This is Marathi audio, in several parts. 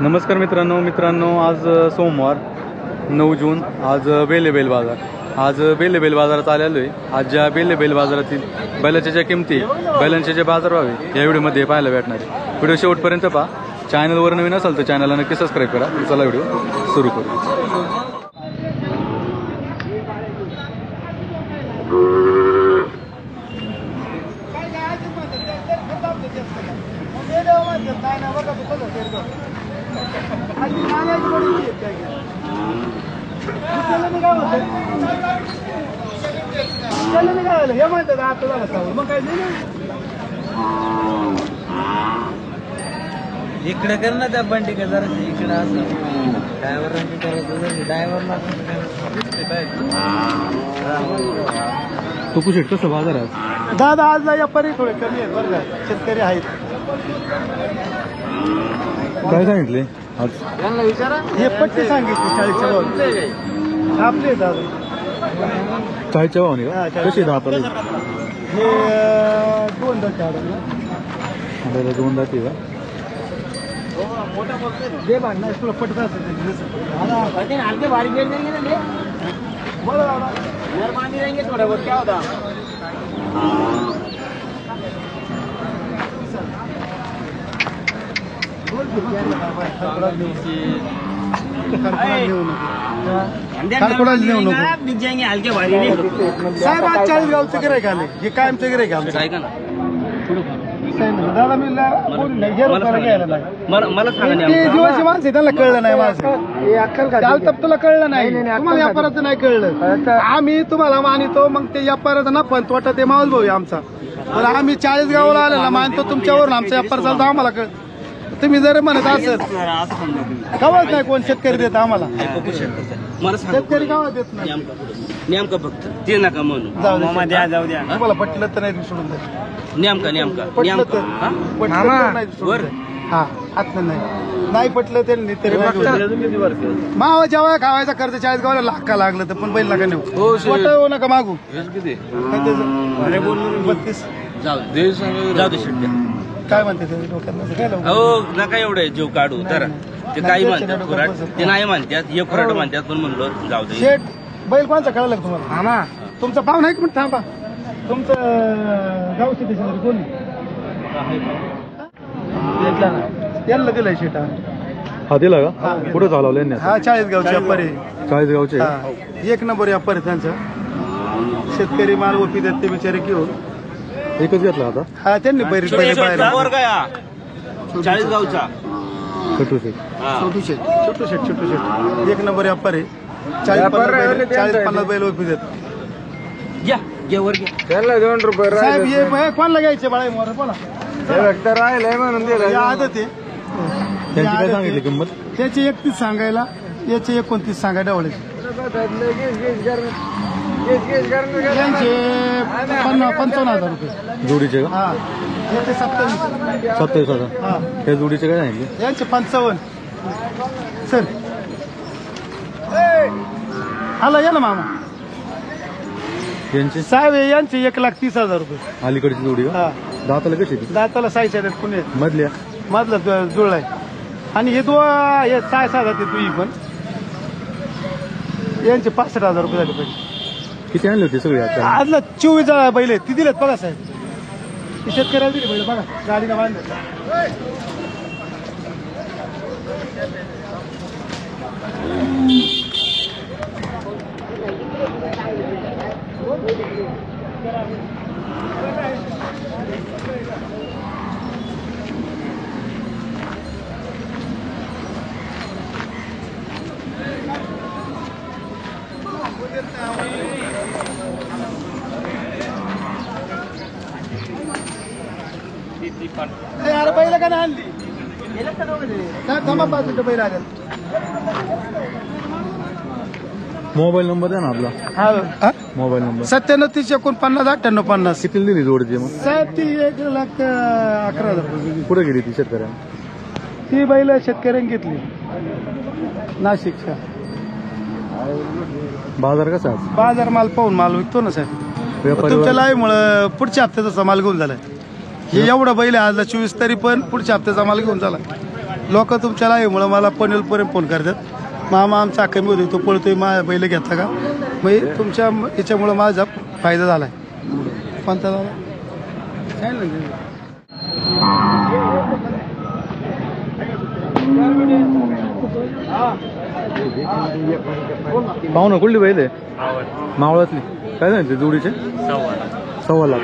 नमस्कार मित्रांनो आज सोमवार 9 जून आज बेलेबेल बाजार आज बेलेबेल बाजारात आलेलो आहे। आज ज्या बेलेबेल बाजारातील बैलाच्या ज्या किमती बैलांचे जे बाजारभाव आहे या व्हिडिओमध्ये पाहायला भेटणार आहे। व्हिडिओ शेवटपर्यंत पहा। चॅनलवर नवीन असाल तर चॅनलला नक्की सबस्क्राईब करा। चला व्हिडिओ सुरू करू। इकडे कर ना त्या बंटी का जरा इकडे असं ड्रायव्हर ड्रायव्हरला तो कुठे कसं बाजार आहे दादा आज व्यापारी थोडे कमी आहेत बरं का, शेतकरी आहेत। काय सांगितले आज? यांना विचारा। हे पट्टी सांगितली 40च्या भाव आपले दादा 40च्या भावाने का? कशी दाताला? हे 2 दात आपल्याला 2 दाती का? दे बाण नाही तुला पटत असेल हलके भारी गेट देंगे ना दे बोलो दादा यार बांधी देंगे थोड़ा बहुत क्या होता बिक जाएंगे हल्के भारी साहेब आज 40 गावचे गिराईक आले। हे कायमचे गिराईक आले दादा मी मला जीवाची माणसं त्यांना कळलं नाही माझं तर तुला कळलं नाही तुम्हाला व्यापाराचं नाही कळलं। आम्ही तुम्हाला मानितो मग ते व्यापाराचा ना पण तोटा ते मावल भाऊ आमचा पण आम्ही 40 गावाला आलेला मानतो तुमच्यावरून आमचा व्यापार चालतो आम्हाला कळ। तुम्ही जर म्हणत असत गावात नाही कोण शेतकरी देत आम्हाला शेतकरी गावात देत नाही नेमका फक्त ते नका म्हणून जाऊ द्या तुम्हाला पटलं तर नाही सोडून द्या नेमका पटलं तर हा आतलं नाही पटलं त्यांनी तरी मावा जेव्हा खावायचा खर्च 40 गावाला लाख लागलं तर पण बैल नका नेऊ नका मागू 32 जाऊ दे काय म्हणते ते हो नका एवढे जीव काढू तर ते काही म्हणतात खुराट ते नाही म्हणतात हे खुराट म्हणतात पण म्हणलो जाऊ दे। शेठ बैल कोणचा कळलं का तुम्हाला? तुमचा पाहुण आहे पण थांबा तुमचं गावचे देशामध्ये कोणी त्यांना दिलाय शेटा हा दिला का? कुठे चालवलं यांनी? हा 40 गावचे व्यापारी 40 गावचे 1 नंबर व्यापारी त्यांचा शेतकरी माल ओपी देत ते बिचारे घेऊन एकच घेतला आता। हा त्यांनी पहिले 40 गावचा छोटू शेठ 1 नंबर व्यापारी 40-50 बैल ओपी देत त्याला 2 रुपये साहेब हे कोणाला घ्यायचे बाळा मोर बोला राहिलंय म्हणून दिलं आदत आहे त्यांची काय सांगितली किंमत? त्याची 31 सांगायला याचे 29 सांगायला डवळ्याचे त्यांचे 55,000 रुपये जोडीचे का? हा याचे 27,000 हा त्या जोडीचे काय सांगितले? यांचे 55 सर हॅलो या ना मामा यांचे साहेब यांचे 1,30,000 रुपये अलीकडची जोडी का? हा दाताला कशी ती? दाताला साईच्या पुणे मधल्या मधला जुळलाय आणि हे हे 6 जाते तुझी पण यांचे 65,000 रुपये झाले पाहिजे। किती आणले होते सगळे आता? आजला 24 बैल ती दिलेत बघा साहेब शेतकऱ्याला दिले बैल बघा गाडीला बांधले यार बैल का नाही आणली थांबा 5 मिनिटं बैल आले। मोबाईल नंबर द्या ना आपला। हा मोबाईल नंबर 97-30-49-98-50 किती दिली जोडीची मग? साहेब ती 1,11,000 रुपये कुठे गेली ती शेतकऱ्यांना? ती बैल शेतकऱ्यांनी घेतली नाशिकच्या। बाजार कसा आहे? बाजार माल पाहून माल विकतो ना साहेब। तुमच्या लाईव्हमुळे पुढच्या हप्त्याचा माल घेऊन झालाय। हे एवढा बैल आहे आजला 24 तरी पण पुढच्या हप्त्याचा माल घेऊन झाला। लोक तुमच्या लाईव्हमुळे मला पनवेलपर्यंत फोन करतात, मामा आमचा कमी होतो, तो पळतोय, माझा बैल घेतला का. मग तुमच्या याच्यामुळं माझा फायदा झाला आहे. कोणता झाला पाहू कुठली बैल आहे? मावळातली. काय सांगितले जोडीचे? 1.25 लाख.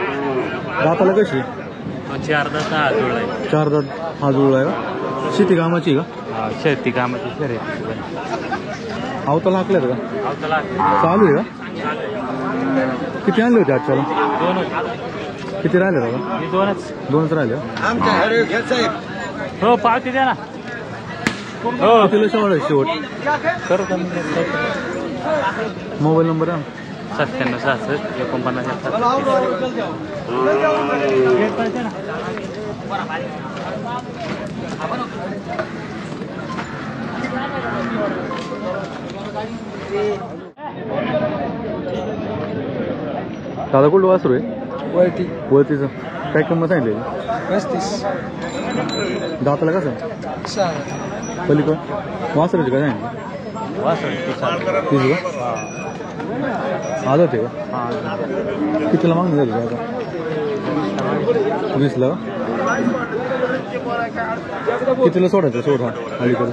दाताला कशी? 4 दात हा जुळला आहे. 4 दात हा जुळला आहे का? शेती कामाची का? शेती कामाची खरे. आवताला हाकल्यात का? चालू आहे का? किती आणले होते आजच्याला? 2 किती राहिले दादा? 2च राहिले. हो पावती द्या ना. हो कितीला शेवट? मोबाईल नंबर आहे? 9766 49. दादा कुठलं वासरू आहे? वळतीचं. काय किंमत सांगितली? 35. दाताला कसं? पलीकड वासराची काय सांगितलं? 30 का? आदत आहे का? कितीला मागणी झाली आता? 20ला का? कितीला सोडायचं? सोडा अलीकडे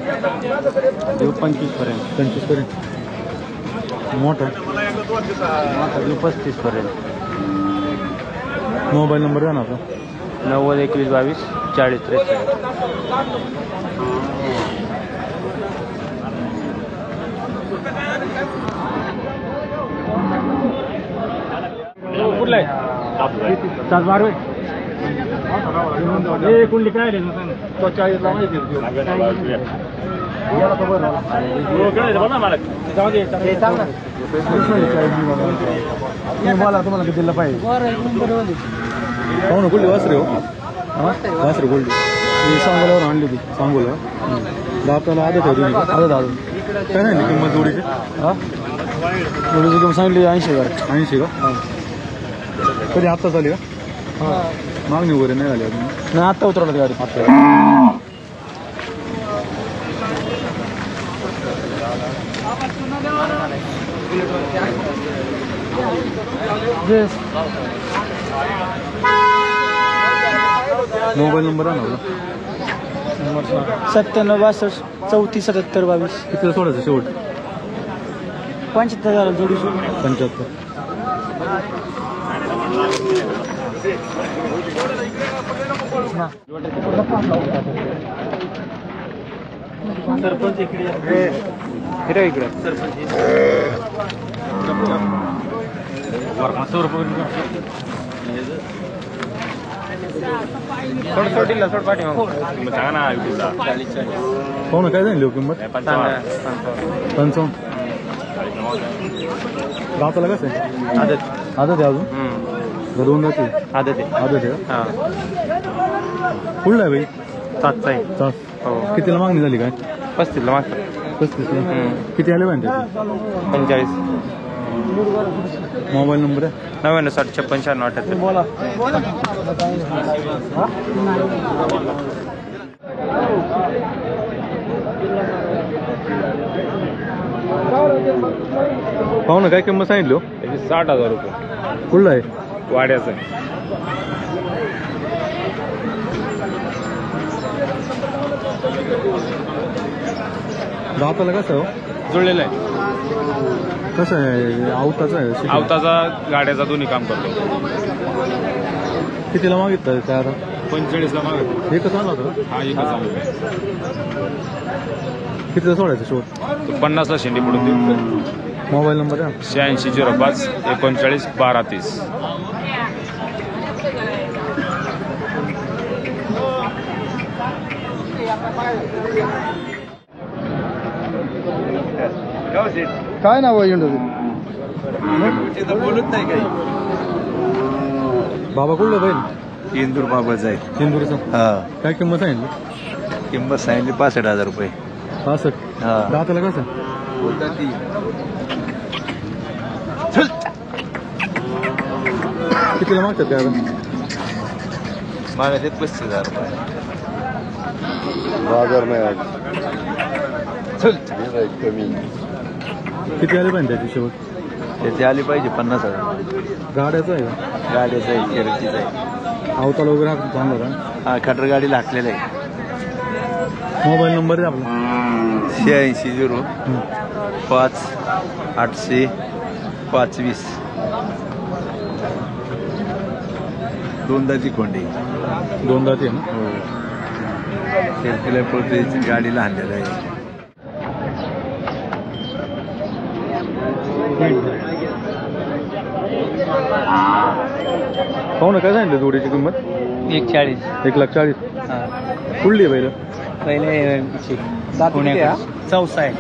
25 पर्यंत. मोठा 35 पर्यंत. मोबाईल नंबर द्या ना आपला. 90 21 22 40 43. कुठला आहे? 7 कुंडली काय तो 40 ला माहिती. मला तुम्हाला कितीला पाहिजे? पाहू ना कुठली वासरे हो? वासरे कुठली? सांगोल्यावर आणली होती. सांगोला दाताला आदत होती. आदत काय नाही किंमत जोडीची? जोडीची किंमत सांगली 80,000. 80 का? कधी आत्ताच आली का? मागणी वगैरे नाही झाली अजून? नाही, आत्ता उतरवलं गाडी. मोबाईल नंबर आहे ना? 97 62 34 77 22. कितीला सोडायचं शेवट? 75,000 जोडी. 75. सरपंच इकडे इकडे पाहू ना काय झाली किंमत? 55. दाताला कसं आहे? आदत आहे अजून? दोन जाती आदत आहे का? कुठला आहे भाई? 7 आहे. 7. कितीला मागणी झाली काय? 35 ला मागतात. 35 ला. किती आले पाहिजे? 45. मोबाईल नंबर आहे? 99 60 56 96 बोला. पाहू ना काय किंमत सांगितली? 60,000 रुपये. कुठला आहे? वाड्याचं आहे. दाताला कसं हो? जुळलेलं आहे. कसं आहे? आवताचं आहे? आवताचा गाड्याचा दोन्ही काम करतो. कितीला मागितलं त्या? 45 ला मागत. एकच आला होता? हा एकच आला. कितीला सोडायचं शेवट? 50 ला शेंडी पडून देऊ. मोबाईल नंबर आहे? 86 05 39 12 30. काय नाव आहे? बोलत नाही काही. बाबा कुठलं बैल? इंदूर बाबाच आहे. इंदूरचं. हा, काय किंमत सांगितली? किंमत सांगितली 65,000 रुपये. 65. हा. दाताला कसं? कितीला मागतात त्या? मागे 35,000 रुपये. बाजार नाही आज कमी. किती आले पाहिजे त्याची शेवट? त्याची आली पाहिजे 50,000. गाड्याचं आहे का? गाडीचं आहे, शर्यतीचं आहे. अवताला वगैरे हाकून चांगलं का? हा खटर गाडीला हाकलेलं आहे. मोबाईल नंबर आहे आपला? 86 5 800 520. दोनदाची कोंडी. दोनदा ते ना? हो. शर्यतीला पळते, गाडीला आणलेलं आहे. हो ना, काय सांगितलं जोडीची किंमत? 140. 1,40,000. कुठली आहे पहिलं? पहिले चौसा आहे.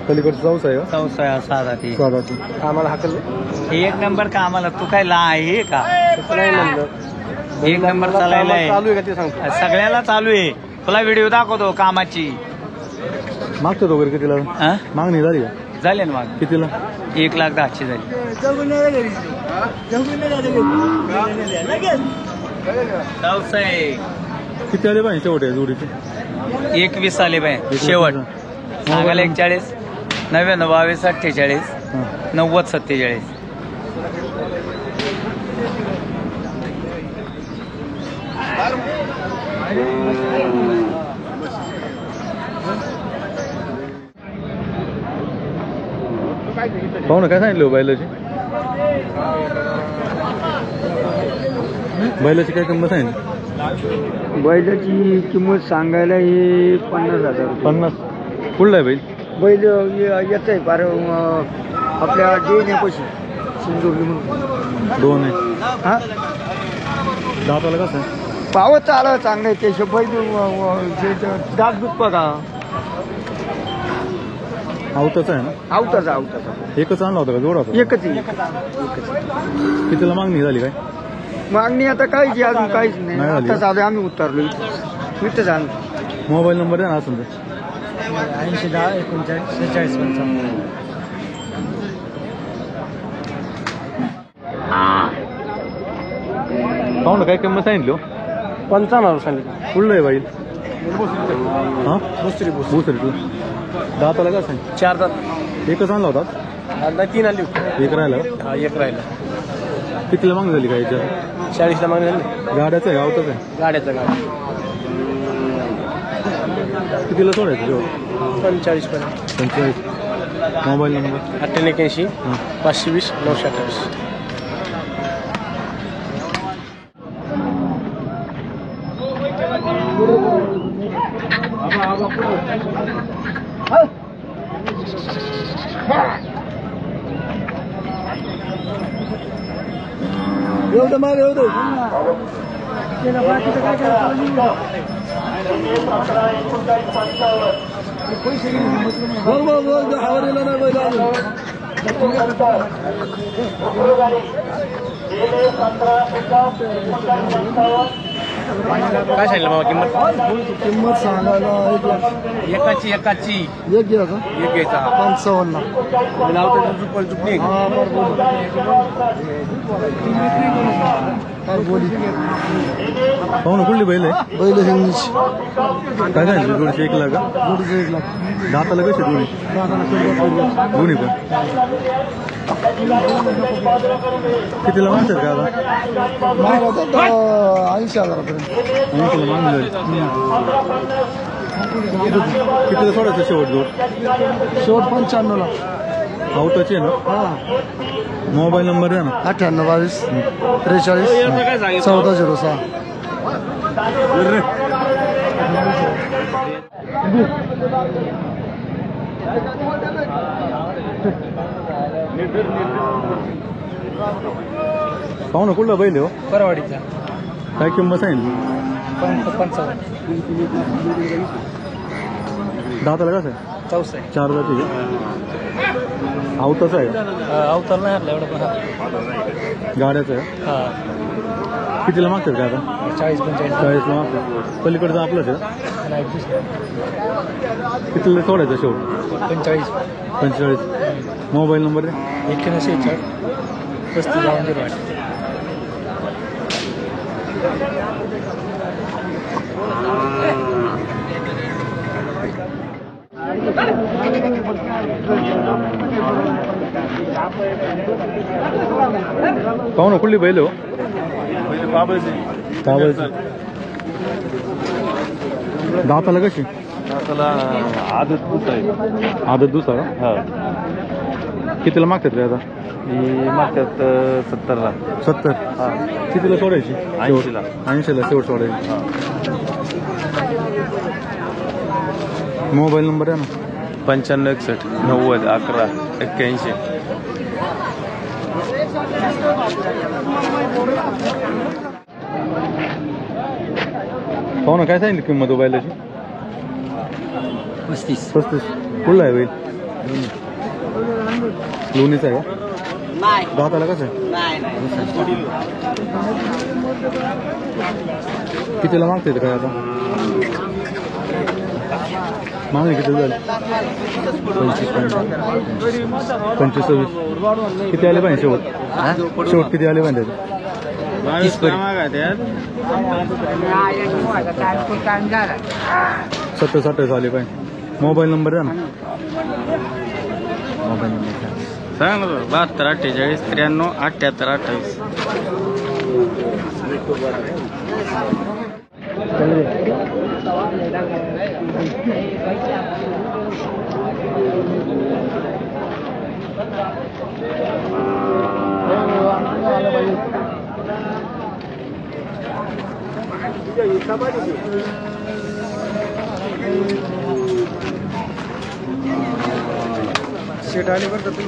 पलीकडचं चौसा आहे का? चौसा आहे, साधा ती. साधा ती. आम्हाला हाकल हे 1 नंबर का आम्हाला? तू काय ला आहे का? 1 नंबर चालायला आहे. चालू आहे का ते सांगतो. सगळ्याला चालू आहे. तुला व्हिडिओ दाखवतो कामाची. मागतात वगैरे कितीला? हा? मागणी झाली का? झाले ना मग कितीला? 1,10,000 झाली. चौसा आहे. किती आले पाहिजे शेवट आहे जोडीचे? 21 आले पाहिजे शेवट. सांगायला 41, 99 22 48 हां. 90 47. पाहू ना, काय सांगितलं बैलाची? बैलाची काय किंमत सांगितली? बैलाची किंमत सांगायला हे 50,000. 50. कुठला आहे बैल? बैल येत आहे फार आपल्या देण्यापाशी सिंदुर्ली म्हणून. 2 आहे. हा दाताला कसं आहे? पावत आलं चांगलं आहे ते बैल दात दूध बघा. आवताचा आहे ना? आवताचा एकच आणला होता का जोडा होता? एकच. कितीला मागणी झाली काय? मागणी आता काहीच अजून काहीच नाही. नाही झाली. आता चालू आम्ही उतरलो इथं जाणं. मोबाईल नंबर आहे ना असून ते? 80 10 39 46 55. पाहू ना, काय किंमत सांगितली हो? 55 सांगितलं. कुठलं आहे बैल? हां, भोसरी. दाताला कसं आहे? 4 दात. एकच आणला होता? 3 आली होती. एक राहिला? हा, एक राहिला. कितीला मागणी झाली काय याच्यात? 40ला मागणी झाली. गाड्याचं आहे गावताच आहे? गाड्याचं गाडी. कितीला सोडायचं जेवढ? 45 पर्यंत. 45. Mobile number? 88 हां. 520 928. एवढं मार एवढं. काय सांगितलं बाबा किंमत सांगायला एकाची एक घ्यायचा. एक घ्यायचा. 55. चुकली. पाहू ना, कुठली बैल आहे? बैल हिंगणीची. काय सांगितलं जोडीचे? 1 लाख का? जोडीचं 1 लाख. दाताला कशी जोडी? दोन्ही पण? कितीला मागतात का आता? 80,000पर्यंत. 80ला मागणी झाली. कितीला सोडायचं शेवट जोड? शेवट 95ला. आवताची आहे ना? हा. मोबाईल नंबर आहे ना? 98 22 43 1406. पाहू ना, कुठला बैल आहे हो? परवाडीचा. काय किंमत सांगितली? 55. दाताला कसं आहे? 4 आहे. 4 जाती आहे. आवताचा आहे का? अवतार नाही हरला एवढं पण. गाड्याचं आहे? हा. कितीला मागतात का आता? 40-45. 40ला मागतात. पलीकडचं आपलंच आहे? कितीला सोडायचं शेवट? 45. 45. मोबाईल नंबर आहे? 81 35 008. पाहू ना कुठली बैल हो दाताला कशी आदत दुसरा का कितीला मागतात काय आता मागतात 70ला 70 कितीला सोडायची 80ला शेवट सोडायची मोबाईल नंबर आहे ना 95 61 90 11 81 पाहू ना काय सांगितलं किंमत मोबाईलची 35 कुठला आहे बैल लोणीचा आहे का दाताला कसं आहे कितीला मागते काय आता मागणी किती झाली 25 किती आले पाहिजे शेवट किती आले पाहिजे 70-60 आले पाहिजे मोबाईल नंबर आहे ना मोबाईल नंबर सांग ना 72 48 93 78 28 शेट आले बरं तुम्ही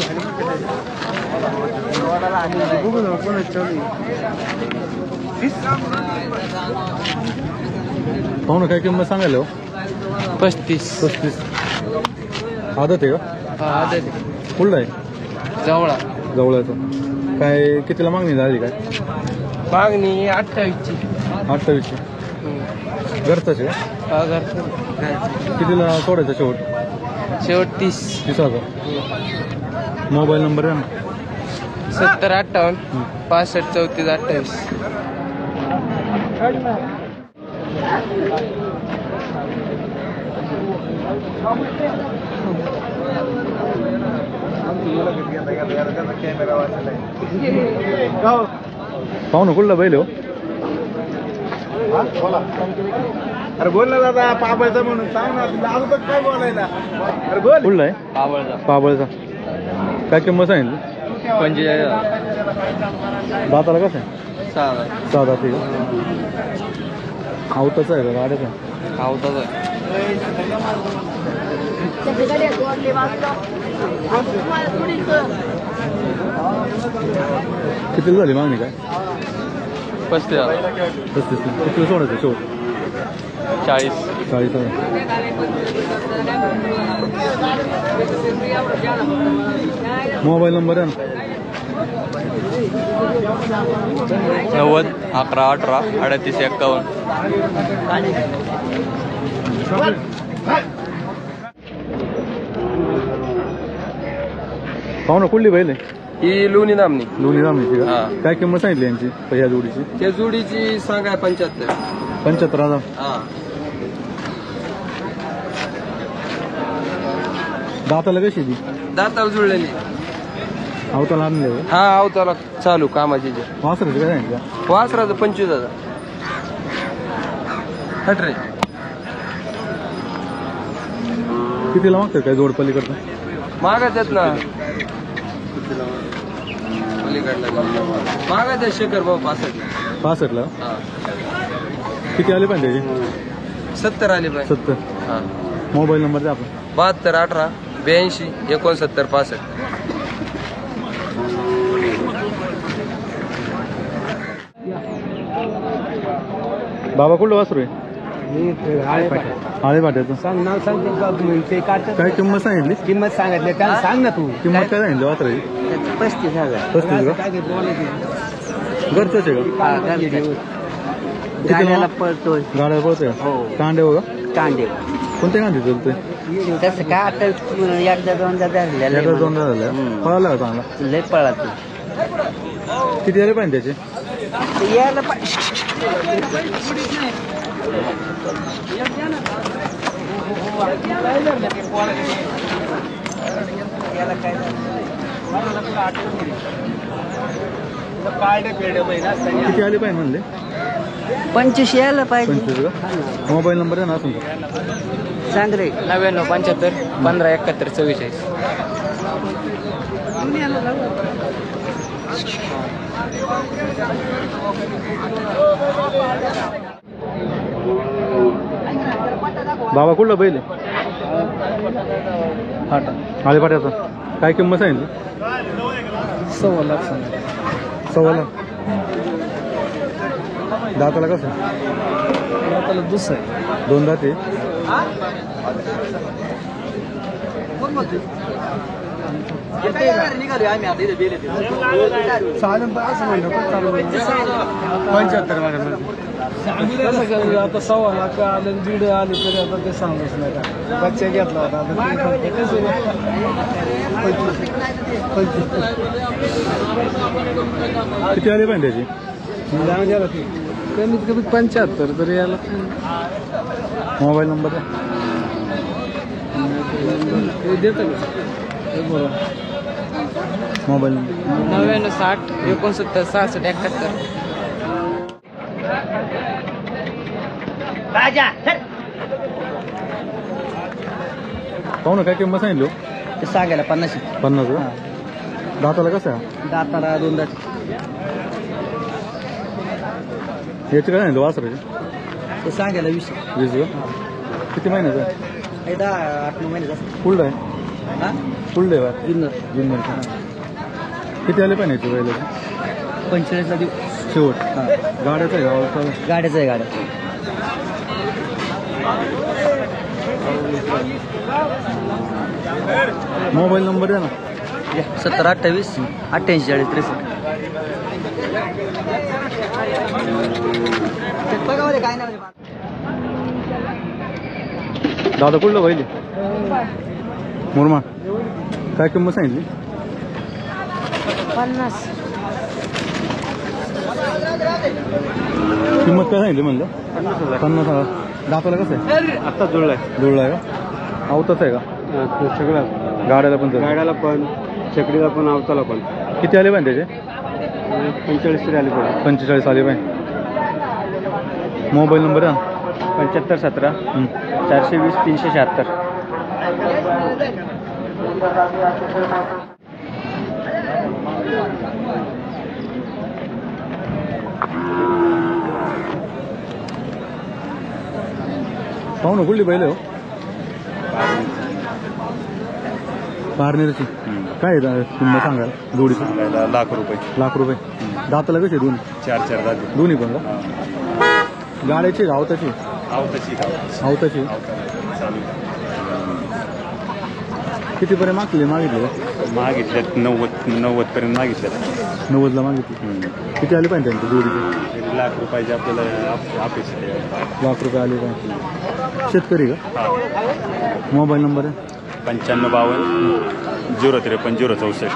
पाहू ना काय किंमत सांगायला 35 आदत आहे का कुठला आहे जवळचं काय कितीला मागणी झाली काय मागणी 28ची 28ची घरचाच आहे का कितीला सोडायचं शेवट 30,000 मोबाईल नंबर आहे ना 70 58 65 34 पाहू ना कुठला बैल हो अरे बोल ना दादा पाबळचा म्हणून सांग ना अगोदर काय बोलायला अरे बोल कुठला आहे पाबळचा काय किंमत सांगितली 45 दाताला कसं आहे 6 दात आहे का आवताचा आहे का गाड्याचा किती झाली मागणी काय 35 किती सोडायचं शेवट 40,000 मोबाईल नंबर आहे ना 90 11 18 38 51 पाहू ना कुठली बैल आहे ही लोणी नामनी दोन्ही नामनीची का काय किंमत सांगितली यांची ह्या जोडीची त्या जोडीची सांगा 75 75,000 दाताला कशी ती दाताला जुळलेली आवताला आणले हा अवताला चालू कामाची वासराची काय सांगितलं वासराचं 25,000 हट रे कितीला मागतात काय जोड पलीकडचं मागायच्यात ना मागायच्या शेखर भाऊ 65ला किती आले पाहिजे त्याचे 70 आले पाहिजे 70 मोबाईल नंबर द्या आपण 72 18 82 69 65 बाबा कुठलं वासरू आहे आळे पाट्याचं सांग नाव सांग ते काय किंमत सांगितली किंमत सांगितली त्याला सांग ना तू किंमत काय सांगितली वासराची 35,000 35 का घरचंच आहे का गाड्याला पळतोय गाड्या पळतोय हो. कांडे हो का कांडे कोणत्या कांदे चलतोय तसं काय आता एकदा दोनदा एकदा दोनदा झाल्या पळाला का चांगला लय पळा तू किती आले पाहिजे त्याचे यायला किती आले पाहिजे म्हणले 25 यायला पाहिजे 25 का मोबाईल नंबर आहे ना तुमचा सांग रे 99 75 15 71 44. बाबा कुठला बैल आले पाट्याचा काय किंमत सांगितली 1.25 लाख 1.25 लाख दाताला कसं त्याला दुसरं आहे 2 दाते चालेल पण असं म्हणलं पण चालेल 75 मध्ये कसं करायचं आता 1.25 लाख आले 1.5 आले तरी आता ते सांगूच नाही का बच्चा घेतला होता आता किती आले पाहिजे त्याची कमीत कमी 75 तरी याला मोबाईल नंबर हे देतं का हे बरोबर मोबाईल नंबर 99 60 69 66 71. पाहू ना काय किंमत सांगितली ते सांगायला 50 50 का दाताला कसं आहे दाताला 2 दात याची काय सांगितलं वासराची ते सांगायला 20 का किती महिन्याचं आहे हे 8-9 महिने जास्त फुल्ड आहे हा फुल्ड आहे जुन्नर किती आले पाहिजे याची पहिल्याची 45 ला देऊ शेवट गाड्याचं आहे गावाचं गाड्याचं आहे गाड्या मोबाईल नंबर आहे ना 70 28 88 40 63. काय नाही दादा कुठलं पाहिजे मुरमाड काय किंमत सांगितली 50. किंमत काय सांगितली म्हणलं 50,000 दाताला कसं आहे आता जुळलाय जुळला आहे का आवताच आहे का सगळं गाड्याला पण जातं. गाड्याला पण चकडीला पण अवताला पण किती आले पाहिजे त्याचे 45 तरी आले पडे 45 आले पाहिजे मोबाईल नंबर आहे 75 17 ना 420 376. पाहू ना कुठली पहिले हो पारनेरची काय आहे किंमत सांगाल जोडीची लाख रुपये दाताला कसे दोन 4 दाते दोन्ही पण का गाड्याची गावताची आवताची कितीपर्यंत मागितले मागितल्यात 90 पर्यंत मागितल्यात 90ला मागितली किती आले पाहिजे त्यांची जोडीची लाख रुपयाची आपल्याला अपेक्षा आहे. लाख रुपये आले पाहिजे शेतकरी का मोबाईल नंबर आहे 95 52 053 064.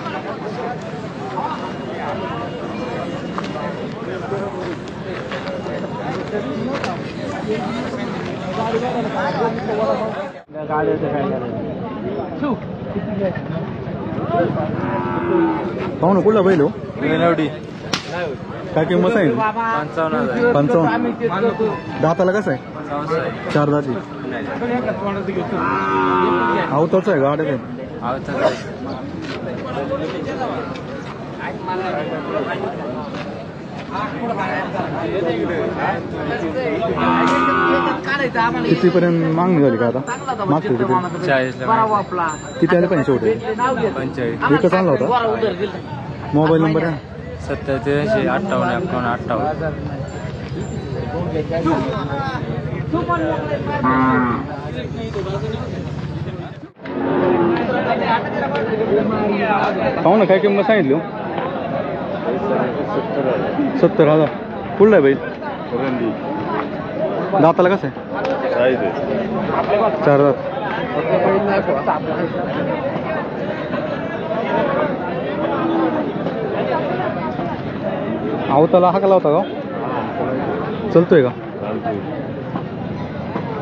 पाहू ना कुठला बैल हो काय किंमत आहे 55 दाताला कसं आहे 4 दाती आवताच आहे गाड्या कितीपर्यंत मागणी झाली का आता मागतो किती 40 किती आले पाहिजे शेवटी एकच आणला होता मोबाईल नंबर आहे 87 58 51 पाहू ना काय किंमत सांगितली 70,000 कुठला आहे बैल दाताला कसं आहे 4 दात आवताला हाकला होता का चलतोय का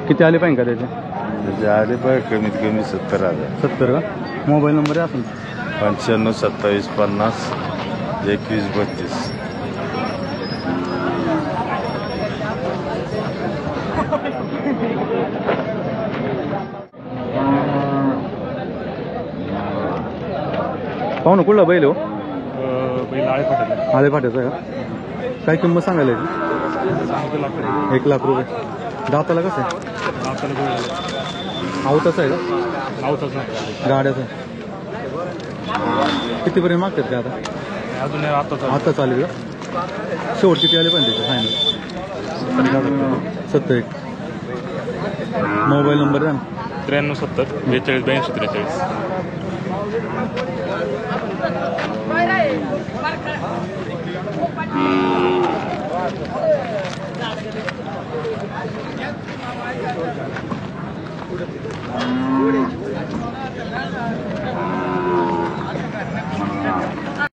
किती आले पाहिजे का त्याचे त्याचे आले बघ कमीत कमी 70,000. 70 का? मोबाईल नंबर आहे असेल 95 27 50 21 32. पाहू ना कुठला बैल हो? बैल आळे फाट्याचा आहे का? काय किंमत सांगायला याची? 1 लाख रुपये. दाताला कसं आहे? आवताचं आहे का? गाड्याचं आहे. कितीपर्यंत मागतात का आता? अजून आता चालेल का? शेवट किती आले पण त्याचे फायनल? 70. मोबाईल नंबर द्या ना. 93 70 42 82 43.